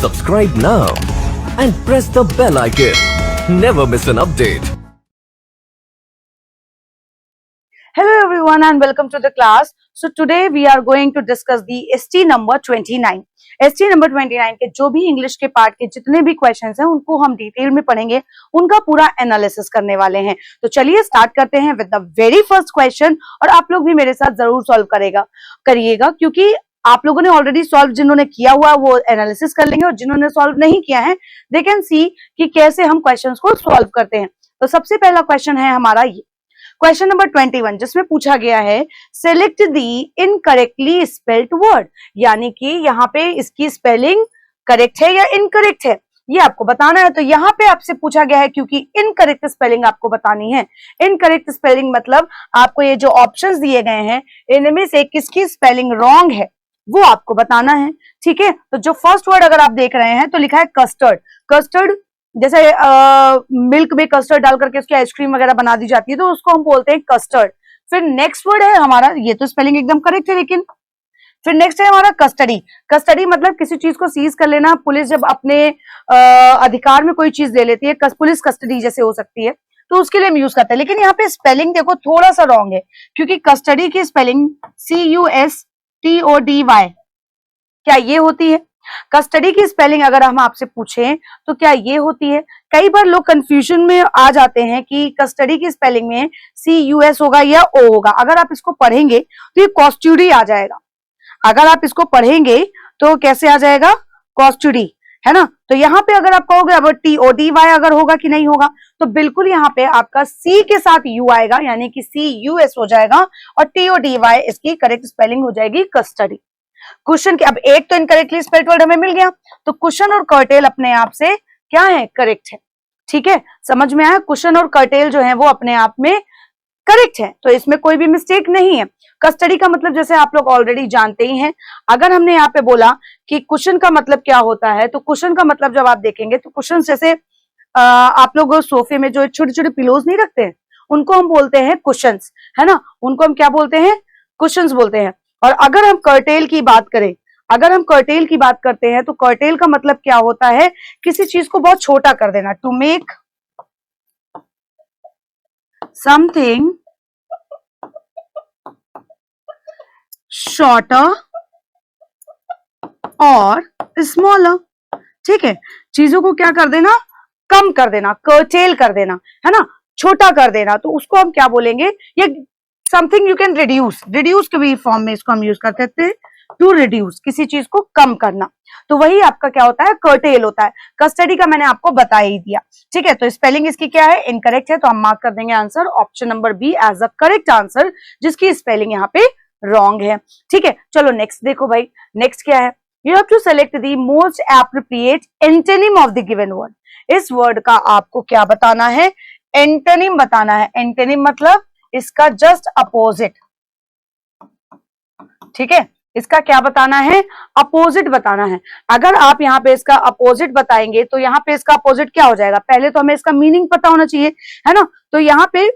Subscribe now and press the bell icon. Never miss an update. Hello everyone and welcome to the class. So today we are going to discuss the ST number 29. ST number 29 के जो भी English के part के जितने भी questions हैं उनको हम डिटेल में पढ़ेंगे, उनका पूरा एनालिसिस करने वाले हैं। तो चलिए स्टार्ट करते हैं with the very first question, और आप लोग भी मेरे साथ जरूर सॉल्व करिएगा क्योंकि आप लोगों ने ऑलरेडी सॉल्व, जिन्होंने किया हुआ वो एनालिसिस कर लेंगे और जिन्होंने सॉल्व नहीं किया है दे कैन सी कि कैसे हम क्वेश्चंस को सॉल्व करते हैं। तो सबसे पहला क्वेश्चन है हमारा ये क्वेश्चन नंबर 21, जिसमें पूछा गया है सेलेक्ट दी इनकरेक्टली स्पेल्ड वर्ड, यानी कि यहाँ पे इसकी स्पेलिंग करेक्ट है या इनकरेक्ट है ये आपको बताना है। तो यहाँ पे आपसे पूछा गया है क्योंकि इनकरेक्ट स्पेलिंग आपको बतानी है। इनकरेक्ट स्पेलिंग मतलब आपको ये जो ऑप्शंस दिए गए हैं इनमें से किसकी स्पेलिंग रॉन्ग है वो आपको बताना है। ठीक है, तो जो फर्स्ट वर्ड अगर आप देख रहे हैं तो लिखा है कस्टर्ड। कस्टर्ड जैसे मिल्क में कस्टर्ड डाल करके उसकी आइसक्रीम वगैरह बना दी जाती है तो उसको हम बोलते हैं कस्टर्ड। फिर नेक्स्ट वर्ड है हमारा, ये तो स्पेलिंग एकदम करेक्ट है, लेकिन फिर नेक्स्ट है हमारा कस्टडी। कस्टडी मतलब किसी चीज को सीज कर लेना। पुलिस जब अपने अधिकार में कोई चीज ले लेती है, पुलिस कस्टडी जैसे हो सकती है, तो उसके लिए हम यूज करते हैं। लेकिन यहाँ पे स्पेलिंग देखो थोड़ा सा रॉन्ग है क्योंकि कस्टडी की स्पेलिंग CUSTODY क्या ये होती है? कस्टडी की स्पेलिंग अगर हम आपसे पूछें तो क्या ये होती है? कई बार लोग कंफ्यूजन में आ जाते हैं कि कस्टडी की स्पेलिंग में CUS होगा या O होगा। अगर आप इसको पढ़ेंगे तो ये कॉस्टडी आ जाएगा। अगर आप इसको पढ़ेंगे तो कैसे आ जाएगा? कॉस्टडी, है ना। तो यहाँ पे अगर आप कहोगे अब TODY अगर होगा कि नहीं होगा, तो बिल्कुल यहाँ पे आपका C के साथ U आएगा, यानी कि CUS हो जाएगा और TODY इसकी करेक्ट स्पेलिंग हो जाएगी कस्टडी। क्वेश्चन के अब एक तो इनकरेक्टली स्पेल्ड वर्ड हमें मिल गया, तो कुशन और कर्टेल अपने आप से क्या है? करेक्ट है। ठीक है, समझ में आया? कुशन और कर्टेल जो है वो अपने आप में करेक्ट है, तो इसमें कोई भी मिस्टेक नहीं है। कस्टडी का मतलब जैसे आप लोग ऑलरेडी जानते ही हैं। अगर हमने यहाँ पे बोला कि कुशन का मतलब क्या होता है, तो कुशन का मतलब जब आप देखेंगे तो कुशन जैसे आप लोग सोफे में जो छोटे छोटे पिलोज नहीं रखते हैं उनको हम बोलते हैं कुशंस, है ना। उनको हम क्या बोलते हैं? कुशंस बोलते हैं। और अगर हम कर्टेल की बात करें, अगर हम कर्टेल की बात करते हैं तो कर्टेल का मतलब क्या होता है? किसी चीज को बहुत छोटा कर देना, टू मेक समथिंग शॉर्टर और स्मॉलर। ठीक है, चीजों को क्या कर देना? कम कर देना, कर्टेल कर देना, है ना, छोटा कर देना। तो उसको हम क्या बोलेंगे? ये something you can reduce, reduce के भी फॉर्म में इसको हम यूज करते थे, टू रिड्यूस, किसी चीज को कम करना। तो वही आपका क्या होता है? कर्टेल होता है। कस्टडी का मैंने आपको बता ही दिया। ठीक है, तो स्पेलिंग इसकी क्या है? इनकरेक्ट है, तो हम मार्क कर देंगे answer option number B as a correct answer, जिसकी स्पेलिंग यहाँ पे रॉन्ग है। ठीक है, चलो नेक्स्ट देखो भाई, नेक्स्ट क्या है? You have to select the most appropriate antonym of the given word. इस वर्ड का आपको क्या बताना है? एंटोनिम बताना है। एंटोनिम मतलब इसका जस्ट अपोजिट। ठीक है, इसका क्या बताना है? अपोजिट बताना है। अगर आप यहाँ पे इसका अपोजिट बताएंगे तो यहाँ पे इसका अपोजिट क्या हो जाएगा? पहले तो हमें इसका मीनिंग पता होना चाहिए, है ना। तो यहाँ पे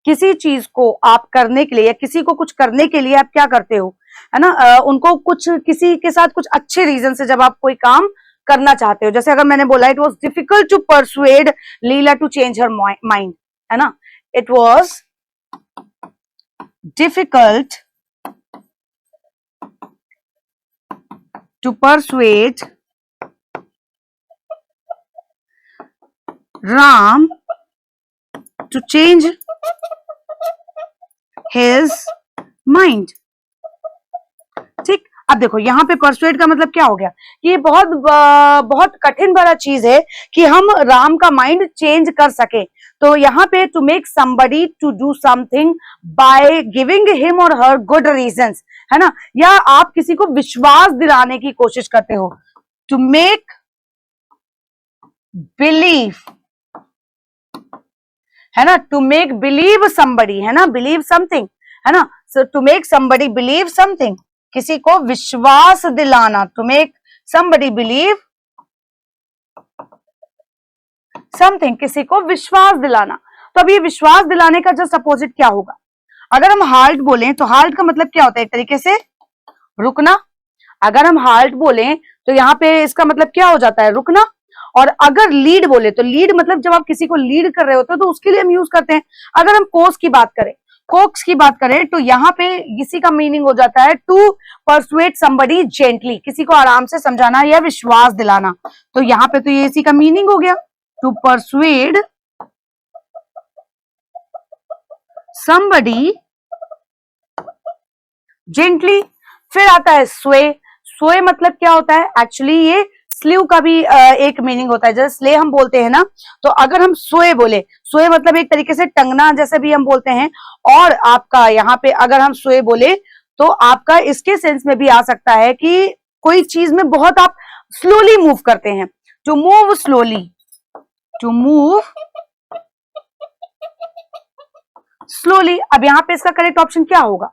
किसी चीज को आप करने के लिए या किसी को कुछ करने के लिए आप क्या करते हो, है ना, उनको कुछ किसी के साथ कुछ अच्छे रीजन से जब आप कोई काम करना चाहते हो, जैसे अगर मैंने बोला it was difficult to persuade Leela to change her mind, है ना। It was difficult to persuade Ram to change his mind। ठीक, अब देखो यहाँ पे परसुएड का मतलब क्या हो गया? ये बहुत कठिन भरा चीज है कि हम राम का माइंड चेंज कर सके। तो यहाँ पे to make somebody to do something by giving him और हर गुड रीजंस, है ना, या आप किसी को विश्वास दिलाने की कोशिश करते हो। टू मेक बिलीव, है ना, टू मेक बिलीव समबडी, है ना, बिलीव समथिंग, है ना। So to make somebody believe something, किसी को विश्वास दिलाना। To make somebody believe something, किसी को विश्वास दिलाना। तो अब ये विश्वास दिलाने का जस्ट अपोजिट क्या होगा? अगर हम हाल्ट बोलें तो हाल्ट का मतलब क्या होता है? एक तरीके से रुकना। अगर हम हाल्ट बोले तो यहाँ पे इसका मतलब क्या हो जाता है, रुकना। और अगर लीड बोले तो लीड मतलब जब आप किसी को लीड कर रहे होते हो तो उसके लिए हम यूज करते हैं। अगर हम कोक्स की बात करें तो यहाँ पे इसी का मीनिंग हो जाता है टू परसुएट समबडी जेंटली, किसी को आराम से समझाना या विश्वास दिलाना। तो यहाँ पे तो ये इसी का मीनिंग हो गया, टू परसुएड समबडी जेंटली। फिर आता है स्वे। स्वे मतलब क्या होता है, एक्चुअली ये स्लीव का भी एक मीनिंग होता है। जैसे स्ले हम बोलते हैं ना, तो अगर हम स्वे बोले, स्वे मतलब एक तरीके से टंगना जैसे भी हम बोलते हैं। और आपका यहाँ पे अगर हम स्वे बोले तो आपका इसके सेंस में भी आ सकता है कि कोई चीज में बहुत आप स्लोली मूव करते हैं, to move slowly, to move slowly. अब यहाँ पे इसका करेक्ट ऑप्शन क्या होगा,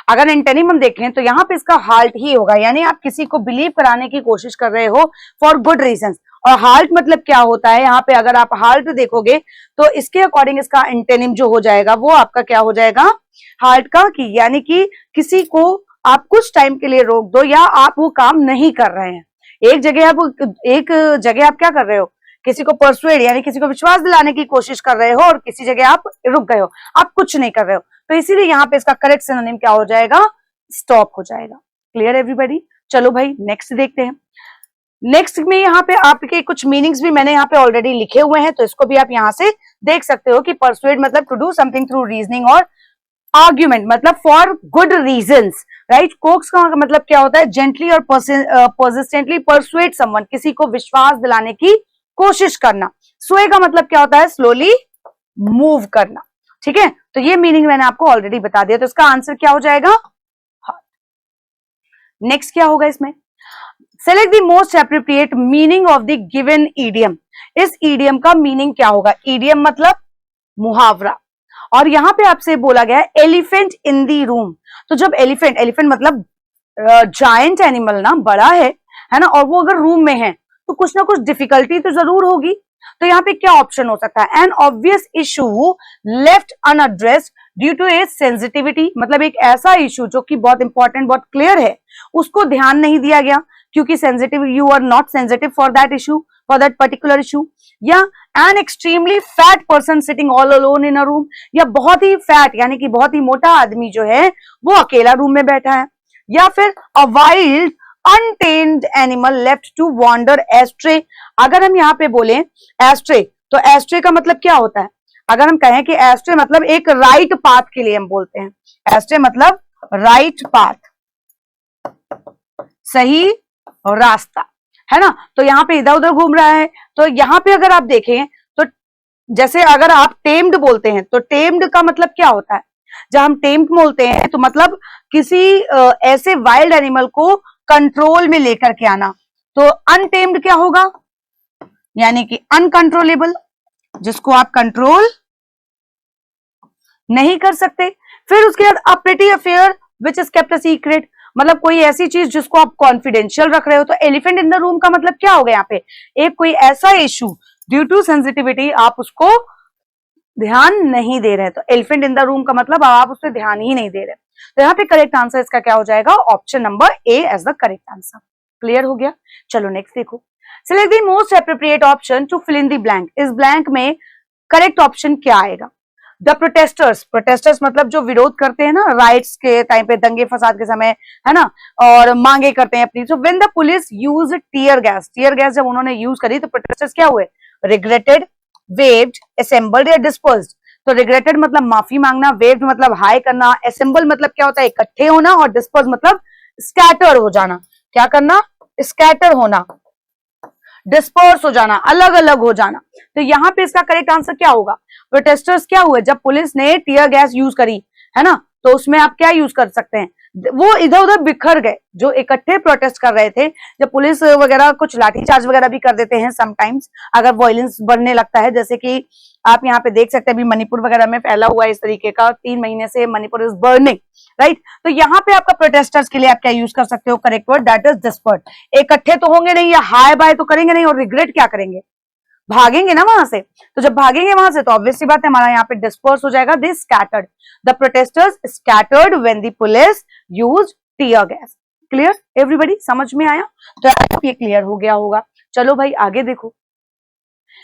अगर एंटोनिम हम देखें तो यहाँ पे इसका हाल्ट ही होगा, यानी आप किसी को बिलीव कराने की कोशिश कर रहे हो फॉर गुड रीजंस। और हाल्ट मतलब क्या होता है, यहाँ पे अगर आप हाल्ट देखोगे तो इसके अकॉर्डिंग इसका एंटोनिम जो हो जाएगा वो आपका क्या हो जाएगा, हाल्ट का, कि यानी कि किसी को आप कुछ टाइम के लिए रोक दो या आप वो काम नहीं कर रहे हैं। एक जगह आप क्या कर रहे हो, किसी को परसुएड यानी किसी को विश्वास दिलाने की कोशिश कर रहे हो, और किसी जगह आप रुक गए हो, आप कुछ नहीं कर रहे हो। तो इसीलिए यहाँ पे इसका करेक्ट सिनोनिम क्या हो जाएगा, स्टॉप हो जाएगा। Clear everybody? चलो भाई नेक्स्ट देखते हैं। नेक्स्ट में यहाँ पे आपके कुछ मीनिंग्स भी मैंने यहाँ पे ऑलरेडी लिखे हुए हैं, तो इसको भी आप यहाँ से देख सकते हो कि परसुएड मतलब to do something through reasoning, और आर्ग्यूमेंट मतलब for good reasons, right. Coax का मतलब क्या होता है, जेंटली और परसिस्टेंटली परसुएड समवन, किसी को विश्वास दिलाने की कोशिश करना। स्वे का मतलब क्या होता है, स्लोली मूव करना। ठीक है, तो ये मीनिंग मैंने आपको ऑलरेडी बता दिया, तो इसका आंसर क्या हो जाएगा, नेक्स्ट क्या होगा इसमें, select the most appropriate meaning of the given idiom. इस ईडियम का मीनिंग क्या होगा, ईडियम मतलब मुहावरा, और यहां पे आपसे बोला गया है एलिफेंट इन दी रूम। तो जब एलिफेंट मतलब जायंट एनिमल ना, बड़ा है ना, और वो अगर रूम में है तो कुछ ना कुछ डिफिकल्टी तो जरूर होगी। तो यहाँ पे क्या ऑप्शन हो सकता है, an obvious issue left unaddressed due to a sensitivity, मतलब एक ऐसा इशू जो कि बहुत इंपॉर्टेंट, बहुत क्लियर है, उसको ध्यान नहीं दिया गया क्योंकि sensitive, you are not sensitive for that issue, for that particular issue. या an extremely fat person sitting all alone in a room, या बहुत ही फैट यानी कि बहुत ही मोटा आदमी जो है वो अकेला रूम में बैठा है। या फिर a wild untamed animal left to wander astray. अगर हम यहाँ पे बोले एस्ट्रे, तो एस्ट्रे का मतलब क्या होता है, अगर हम कहें कि एस्ट्रे मतलब एक राइट पाथ के लिए हम बोलते हैं, एस्ट्रे मतलब राइट पाथ, सही रास्ता, है ना। तो यहाँ पे इधर उधर घूम रहा है। तो यहाँ पे अगर आप देखें तो जैसे अगर आप टेम्ड बोलते हैं तो टेम्ड का मतलब क्या होता है, जब हम टेम्ड बोलते हैं तो मतलब किसी ऐसे वाइल्ड एनिमल को कंट्रोल में लेकर के आना। तो अनटेम्ड क्या होगा, यानी कि अनकंट्रोलेबल, जिसको आप कंट्रोल नहीं कर सकते। फिर उसके बाद a pretty affair which is kept a secret, मतलब कोई ऐसी चीज जिसको आप कॉन्फिडेंशियल रख रहे हो। तो एलिफेंट इन द रूम का मतलब क्या हो गया, यहाँ पे एक कोई ऐसा इशू ड्यू टू सेंसिटिविटी आप उसको ध्यान नहीं दे रहे। तो एलिफेंट इन द रूम का मतलब आप उस पर ध्यान ही नहीं दे रहे। तो यहाँ पे करेक्ट आंसर इसका क्या हो जाएगा, option number A as the correct answer. Clear हो गया? चलो नेक्स्ट देखो, select the most appropriate option to fill in the blank. इस ब्लैंक में करेक्ट ऑप्शन क्या आएगा, द प्रोटेस्टर्स मतलब जो विरोध करते हैं ना राइट्स के टाइम पे, दंगे फसाद के समय, है ना, और मांगे करते हैं अपनी। So when the police use tear gas जब उन्होंने यूज करी तो प्रोटेस्टर्स क्या हुए, रिग्रेटेड, वेव्ड, असेंबल्ड या डिस्पर्स्ड। तो रिग्रेटेड मतलब माफी मांगना, वेव्ड मतलब हाई करना, असेंबल मतलब क्या होता है इकट्ठे होना, और डिस्पर्स मतलब स्कैटर हो जाना। क्या करना, स्कैटर होना, डिस्पर्स हो जाना, अलग अलग हो जाना। तो यहाँ पे इसका करेक्ट आंसर क्या होगा, प्रोटेस्टर्स क्या हुए, जब पुलिस ने टीयर गैस यूज करी, है ना, तो उसमें आप क्या यूज कर सकते हैं, वो इधर उधर बिखर गए, जो इकट्ठे प्रोटेस्ट कर रहे थे। जब पुलिस वगैरह कुछ लाठीचार्ज वगैरह भी कर देते हैं समटाइम्स, अगर वायलेंस बढ़ने लगता है, जैसे कि आप यहाँ पे देख सकते हैं अभी मणिपुर वगैरह में फैला हुआ है इस तरीके का, 3 महीने से मणिपुर इज बर्निंग, राइट। तो यहाँ पे आपका प्रोटेस्टर्स के लिए आप क्या यूज कर सकते हो, correct word that is disperse. इकट्ठे तो होंगे नहीं या हाय बाय तो करेंगे नहीं, और रिग्रेट क्या करेंगे, भागेंगे ना वहां से। तो जब भागेंगे वहां से तो ऑब्वियसली बात है हमारा यहाँ पे डिस्पर्स हो जाएगा, they scattered, the protesters scattered when the police used tear gas. Clear everybody, समझ में आया? तो ये क्लियर हो गया होगा। चलो भाई आगे देखो,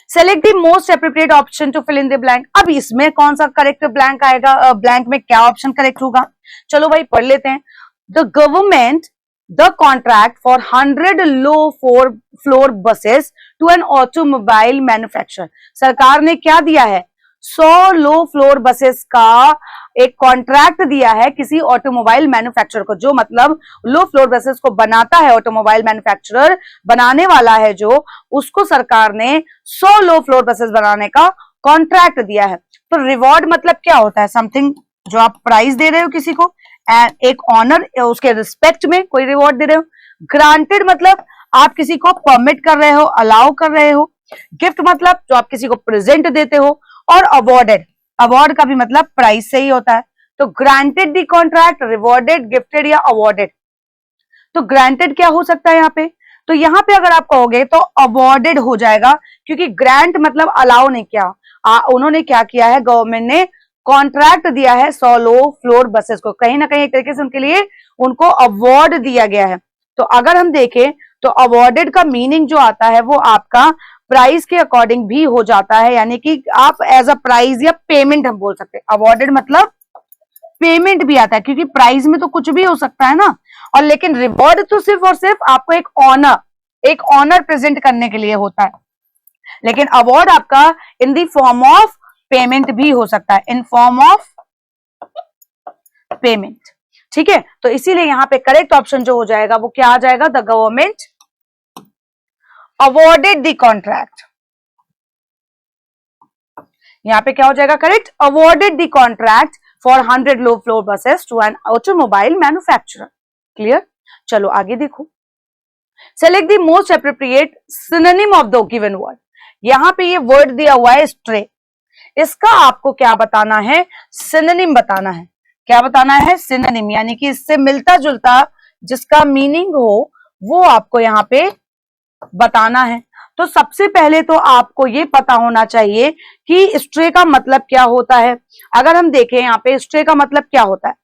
select the most appropriate option to fill in the blank. अब इसमें कौन सा करेक्ट ब्लैंक आएगा, ब्लैंक में क्या ऑप्शन करेक्ट होगा? चलो भाई पढ़ लेते हैं। The government the contract for 100 low floor buses to an automobile manufacturer. सरकार ने क्या दिया है? 100 लो फ्लोर बसेस का एक कॉन्ट्रैक्ट दिया है किसी ऑटोमोबाइल मैन्युफैक्चरर को, जो मतलब लो फ्लोर बसेस को बनाता है, ऑटोमोबाइल मैन्युफैक्चरर बनाने वाला है जो, उसको सरकार ने 100 लो फ्लोर बसेस बनाने का कॉन्ट्रैक्ट दिया है। तो रिवॉर्ड मतलब क्या होता है? समथिंग जो आप प्राइज दे रहे हो किसी को, एंड एक ऑनर, उसके रिस्पेक्ट में कोई रिवॉर्ड दे रहे हो। ग्रांटेड मतलब आप किसी को परमिट कर रहे हो, अलाउ कर रहे हो। गिफ्ट मतलब जो आप किसी को प्रेजेंट देते हो। और अवॉर्डेड, अवार्ड का भी मतलब प्राइज से ही होता है। तो ग्रांटेड दी कॉन्ट्रैक्ट, रिवॉर्डेड, गिफ्टेड या अवॉर्डेड। तो ग्रांटेड क्या हो सकता है यहाँ पे? तो यहाँ पे अगर आप कहोगे तो अवॉर्डेड हो जाएगा, क्योंकि ग्रांट मतलब अलाउ नहीं किया, उन्होंने क्या किया है, गवर्नमेंट ने कॉन्ट्रैक्ट दिया है 100 लो फ्लोर बसेस को, कहीं ना कहीं एक तरीके से उनके लिए उनको अवार्ड दिया गया है। तो अगर हम देखें तो अवॉर्डेड का मीनिंग जो आता है वो आपका प्राइस के अकॉर्डिंग भी हो जाता है, यानी कि आप एज अ प्राइज या पेमेंट हम बोल सकते हैं। अवॉर्डेड मतलब पेमेंट भी आता है, क्योंकि प्राइज में तो कुछ भी हो सकता है ना। और लेकिन रिवॉर्ड तो सिर्फ और सिर्फ आपको एक ऑनर प्रेजेंट करने के लिए होता है। लेकिन अवार्ड आपका in the form of payment भी हो सकता है, इन फॉर्म ऑफ पेमेंट। ठीक है, तो इसीलिए यहां पे करेक्ट ऑप्शन जो हो जाएगा वो क्या आ जाएगा? The government awarded the contract. यहां पे क्या हो जाएगा correct? Awarded the contract for 100 low floor buses to an automobile manufacturer. Clear? चलो आगे देखो, select the most appropriate synonym of the given word. यहां पे ये वर्ड दिया हुआ है स्ट्रे, इसका आपको क्या बताना है? सिनोनिम बताना है। क्या बताना है? सिनोनिम, यानी कि इससे मिलता जुलता जिसका मीनिंग हो वो आपको यहाँ पे बताना है। तो सबसे पहले तो आपको ये पता होना चाहिए कि स्ट्रे का मतलब क्या होता है। अगर हम देखें यहाँ पे स्ट्रे का मतलब क्या होता है,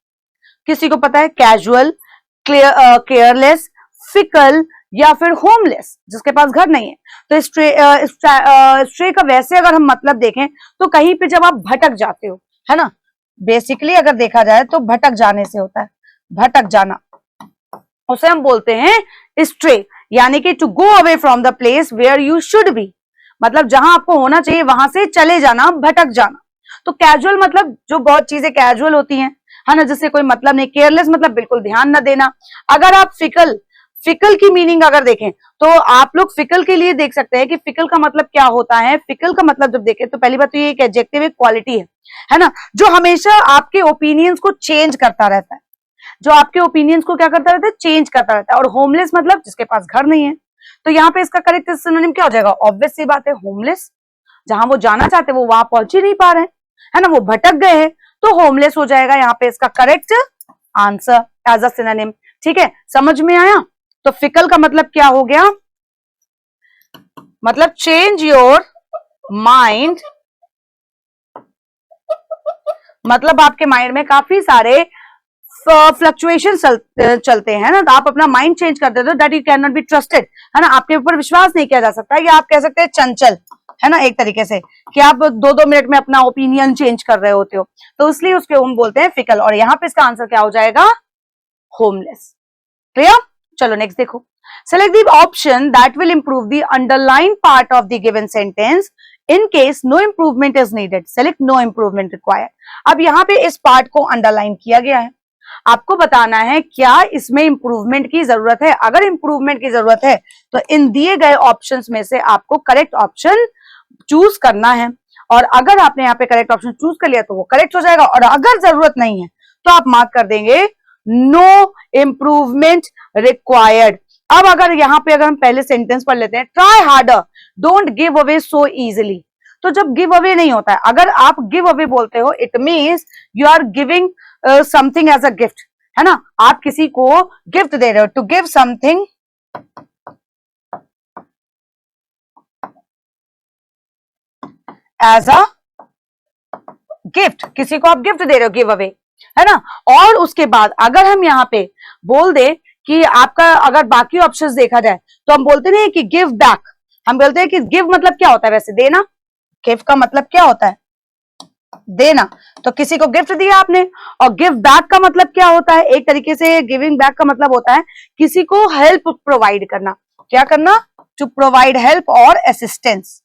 किसी को पता है? कैजुअल, केयरलेस, फिकल या फिर होमलेस, जिसके पास घर नहीं है। तो स्ट्रे का वैसे अगर हम मतलब देखें तो कहीं पे जब आप भटक जाते हो, है ना, बेसिकली अगर देखा जाए तो भटक जाने से होता है, भटक जाना, उसे हम बोलते हैं स्ट्रे। यानी कि to go away from the place where you should be, मतलब जहां आपको होना चाहिए वहां से चले जाना, भटक जाना। तो कैजुअल मतलब जो बहुत चीजें कैजुअल होती हैं, है ना, जिससे कोई मतलब नहीं। केयरलेस मतलब बिल्कुल ध्यान न देना। अगर आप फिकल की मीनिंग अगर देखें तो आप लोग फिकल के लिए देख सकते हैं कि फिकल का मतलब क्या होता है। फिकल का मतलब जब देखें तो पहली बात तो ये एक एडजेक्टिव, एक क्वालिटी है ना, जो हमेशा आपके ओपिनियंस को चेंज करता रहता है, जो आपके ओपिनियंस को क्या करता रहता है? चेंज करता रहता है। और होमलेस मतलब जिसके पास घर नहीं है। तो यहाँ पे इसका करेक्ट सिनोनिम क्या हो जाएगा? ऑब्वियस सी बात है, होमलेस। जहां वो जाना चाहते वो वहां पहुंच ही नहीं पा रहे हैं, है ना, वो भटक गए हैं, तो होमलेस हो जाएगा यहाँ पे इसका correct answer as a synonym. ठीक है, समझ में आया? तो फिकल का मतलब क्या हो गया? मतलब चेंज योर माइंड, मतलब आपके माइंड में काफी सारे फ्लक्चुएशन चलते हैं ना, तो आप अपना माइंड चेंज कर देते हो, that you can not be trusted, है ना, आपके ऊपर विश्वास नहीं किया जा सकता, या आप कह सकते हैं चंचल, है ना, एक तरीके से कि आप 2-2 मिनट में अपना ओपिनियन चेंज कर रहे होते हो, तो इसलिए उसके हम बोलते हैं फिकल। और यहाँ पे इसका आंसर क्या हो जाएगा? होमलेस। क्लियर? चलो नेक्स्ट देखो, select the option that will improve the underline part of the given sentence in case no improvement is needed, select no improvement required. अब यहाँ पे इस पार्ट को अंडरलाइन किया गया है, आपको बताना है क्या इसमें इंप्रूवमेंट की जरूरत है। अगर इंप्रूवमेंट की जरूरत है तो इन दिए गए ऑप्शंस में से आपको करेक्ट ऑप्शन चूज करना है, और अगर आपने यहाँ पे करेक्ट ऑप्शन चूज कर लिया तो वो करेक्ट हो जाएगा, और अगर जरूरत नहीं है तो आप मार्क कर देंगे नो इंप्रूवमेंट रिक्वायर्ड। अब अगर यहाँ पे अगर हम पहले सेंटेंस पढ़ लेते हैं, try harder, don't give away so easily. तो जब गिव अवे नहीं होता है, अगर आप गिव अवे बोलते हो, it means you are giving something as a gift, है ना, आप किसी को गिफ्ट दे रहे हो। To give something as a gift, किसी को आप गिफ्ट दे रहे हो, गिव अवे, है ना। और उसके बाद अगर हम यहाँ पे बोल दे कि आपका अगर बाकी ऑप्शंस देखा जाए तो हम बोलते नहीं कि गिव बैक, हम बोलते हैं कि गिव मतलब क्या होता है वैसे, देना। गिव का मतलब क्या होता है, देना। तो किसी को गिफ्ट दिया आपने, और गिव बैक का मतलब क्या होता है, एक तरीके से गिविंग बैक का मतलब होता है किसी को हेल्प प्रोवाइड करना। क्या करना, टू प्रोवाइड हेल्प और असिस्टेंस,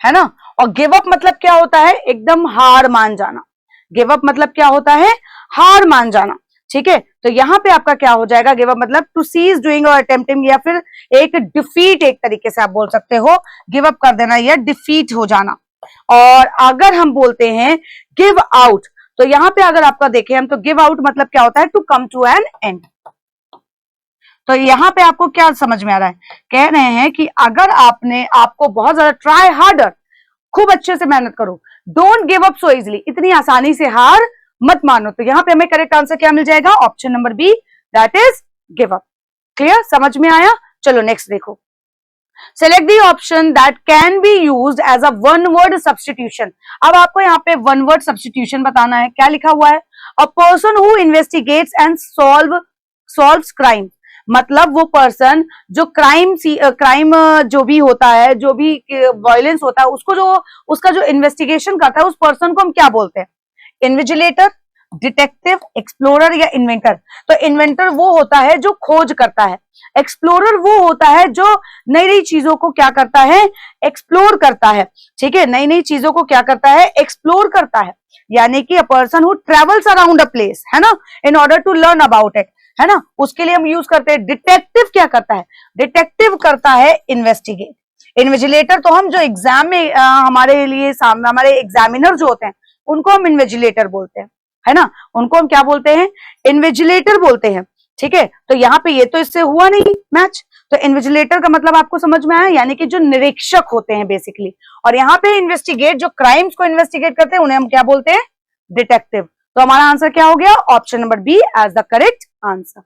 है ना। और गिव अप मतलब क्या होता है, एकदम हार मान जाना। गिव अप मतलब क्या होता है, हार मान जाना। ठीक है, तो यहां पे आपका क्या हो जाएगा, गिव अप मतलब टू सीज डूइंग और अटेम्प्टिंग, या फिर एक डिफीट, एक तरीके से आप बोल सकते हो, गिव अप कर देना या डिफीट हो जाना। और अगर हम बोलते हैं गिव आउट, तो यहां पे अगर आपका देखें हम, तो गिव आउट मतलब क्या होता है, to come to an end. तो यहां पे आपको क्या समझ में आ रहा है, कह रहे हैं कि अगर आपको बहुत ज्यादा ट्राई हार्डर, खूब अच्छे से मेहनत करो, don't give up so easily, इतनी आसानी से हार मत मानो। तो यहां पे हमें करेक्ट आंसर क्या मिल जाएगा, option number B, that is give up. Clear, समझ में आया। चलो नेक्स्ट देखो, select the option that can be used as a one word substitution. अब आपको यहाँ पे वन वर्ड सब्सटीट्यूशन बताना है। क्या लिखा हुआ है, अ person who investigates and solves crime, मतलब वो पर्सन जो क्राइम जो भी होता है, जो भी वायलेंस होता है, उसको जो उसका जो इन्वेस्टिगेशन करता है, उस पर्सन को हम क्या बोलते हैं, इन्विजिलेटर, डिटेक्टिव, एक्सप्लोरर या इन्वेंटर। तो इन्वेंटर वो होता है जो खोज करता है, एक्सप्लोरर वो होता है जो नई नई चीजों को क्या करता है, एक्सप्लोर करता है। ठीक है, नई नई चीजों को क्या करता है, एक्सप्लोर करता है, यानी कि a person who travels around a place, है ना, in order to learn about it, है ना, उसके लिए हम यूज करते हैं। डिटेक्टिव क्या करता है, डिटेक्टिव करता है इन्वेस्टिगेट। इन्विजिलेटर तो हम जो एग्जाम में हमारे लिए सामने हमारे एग्जामिनर जो होते हैं उनको हम इन्विजिलेटर बोलते हैं, है ना, उनको हम क्या बोलते हैं, इन्विजिलेटर बोलते हैं। ठीक है, तो यहाँ पे ये तो इससे हुआ नहीं मैच, तो इन्विजिलेटर का मतलब आपको समझ में आया, यानी कि जो निरीक्षक होते हैं बेसिकली। और यहाँ पे इन्वेस्टिगेट, जो क्राइम्स को इन्वेस्टिगेट करते हैं उन्हें हम क्या बोलते हैं, डिटेक्टिव। तो हमारा आंसर क्या हो गया, option number B as the correct answer.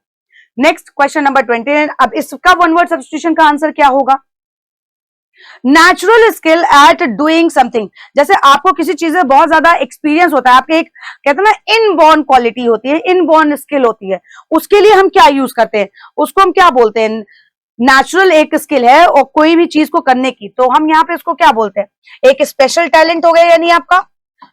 Next question number 29। अब इसका वन वर्ड सब्स्टिट्यूशन का आंसर क्या होगा, natural skill at doing something. जैसे आपको किसी चीज में बहुत ज्यादा एक्सपीरियंस होता है, आपके एक कहते हैं ना इनबॉर्न क्वालिटी होती है, इनबॉर्न स्किल होती है, उसके लिए हम क्या यूज करते हैं, उसको हम क्या बोलते हैं, नेचुरल एक स्किल है और कोई भी चीज को करने की, तो हम यहाँ पे उसको क्या बोलते हैं, एक स्पेशल टैलेंट हो गया, यानी आपका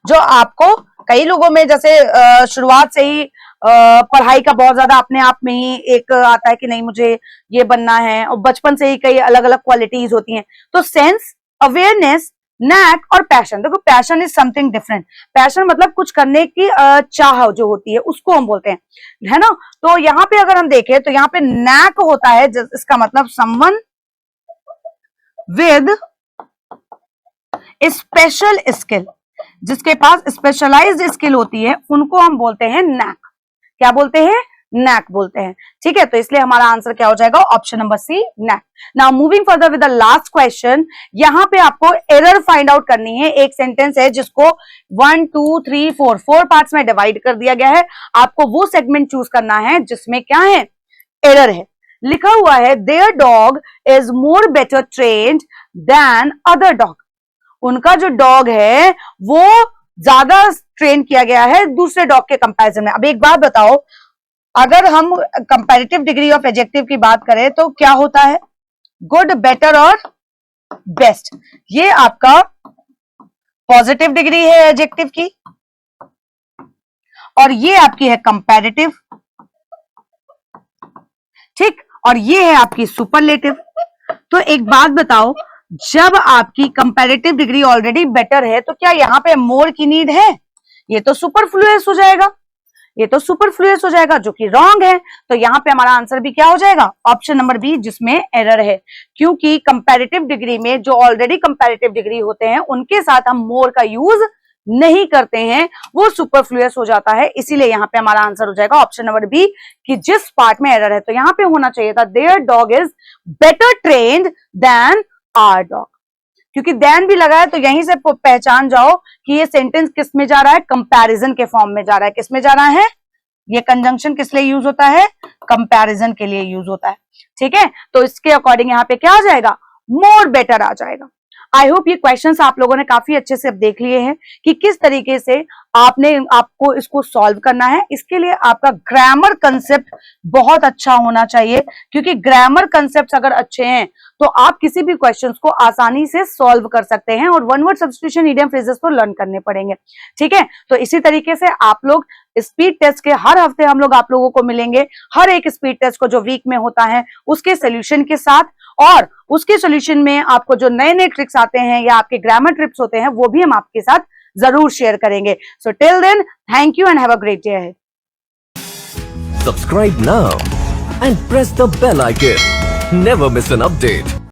जो आपको कई लोगों में जैसे शुरुआत से ही पढ़ाई का बहुत ज्यादा अपने आप में ही एक आता है कि नहीं मुझे ये बनना है, और बचपन से ही कई अलग अलग क्वालिटीज होती हैं। तो सेंस, अवेयरनेस, नैक और पैशन। देखो passion is something different, passion मतलब कुछ करने की चाह जो होती है उसको हम बोलते हैं, है ना। तो यहाँ पे अगर हम देखें तो यहाँ पे नैक होता है, इसका मतलब समवन विद स्पेशल स्किल, जिसके पास स्पेशलाइज्ड स्किल होती है उनको हम बोलते हैं नैक। क्या बोलते हैं, नैक बोलते हैं। ठीक है, तो इसलिए हमारा आंसर क्या हो जाएगा, option number C, knack. Now moving further with the last question. यहां पे आपको एरर फाइंड आउट करनी है। एक सेंटेंस है जिसको 1 2 3 4 पार्ट्स में डिवाइड कर दिया गया है, आपको वो सेगमेंट चूज करना है जिसमें क्या है, एरर है। लिखा हुआ है their dog is more better trained than other dog. उनका जो डॉग है वो ज्यादा ट्रेन किया गया है दूसरे डॉग के कंपैरिजन में। अब एक बात बताओ, अगर हम कंपैरेटिव डिग्री ऑफ एडजेक्टिव की बात करें तो क्या होता है, गुड, बेटर और बेस्ट। ये आपका पॉजिटिव डिग्री है एडजेक्टिव की, और ये आपकी है कंपैरेटिव, ठीक, और ये है आपकी सुपरलेटिव। तो एक बात बताओ, जब आपकी कंपैरेटिव डिग्री ऑलरेडी बेटर है तो क्या यहां पे मोर की नीड है, ये तो सुपरफ्लुअस हो जाएगा, ये तो सुपरफ्लुअस हो जाएगा, जो कि रॉन्ग है। तो यहां पे हमारा आंसर भी क्या हो जाएगा, ऑप्शन नंबर बी, जिसमें एरर है। क्योंकि कंपैरेटिव डिग्री में जो ऑलरेडी कंपैरेटिव डिग्री होते हैं उनके साथ हम मोर का यूज नहीं करते हैं, वो सुपरफ्लुअस हो जाता है। इसीलिए यहां पे हमारा आंसर हो जाएगा ऑप्शन नंबर बी, कि जिस पार्ट में एरर है। तो यहां पे होना चाहिए था their dog is better trained than our dog, क्योंकि देन भी लगा है तो यहीं से पहचान जाओ कि ये सेंटेंस किस में जा रहा है, कंपैरिजन के फॉर्म में जा रहा है। किस में जा रहा है, ये कंजंक्शन किस लिए यूज होता है, कंपैरिजन के लिए यूज होता है। ठीक है, तो इसके अकॉर्डिंग यहाँ पे क्या आ जाएगा, मोर बेटर आ जाएगा। आई होप ये क्वेश्चंस आप लोगों ने काफी अच्छे से अब देख लिए हैं कि किस तरीके से आपको इसको सॉल्व करना है। इसके लिए आपका ग्रामर कंसेप्ट बहुत अच्छा होना चाहिए, क्योंकि ग्रामर कंसेप्ट अगर अच्छे हैं तो आप किसी भी क्वेश्चंस को आसानी से सॉल्व कर सकते हैं। और one word substitution, idiom, phrases तो लर्न करने पड़ेंगे, ठीक है। तो इसी तरीके से आप लोग स्पीड टेस्ट के हर हफ्ते हम लोग आप लोगों को मिलेंगे, हर एक स्पीड टेस्ट को जो वीक में होता है उसके सोल्यूशन के साथ, और उसके सोल्यूशन में आपको जो नए नए ट्रिक्स आते हैं या आपके ग्रामर ट्रिप्स होते हैं वो भी हम आपके साथ जरूर शेयर करेंगे। So till then, thank you and have a great day ahead. Subscribe now and press the bell icon. Never miss an update.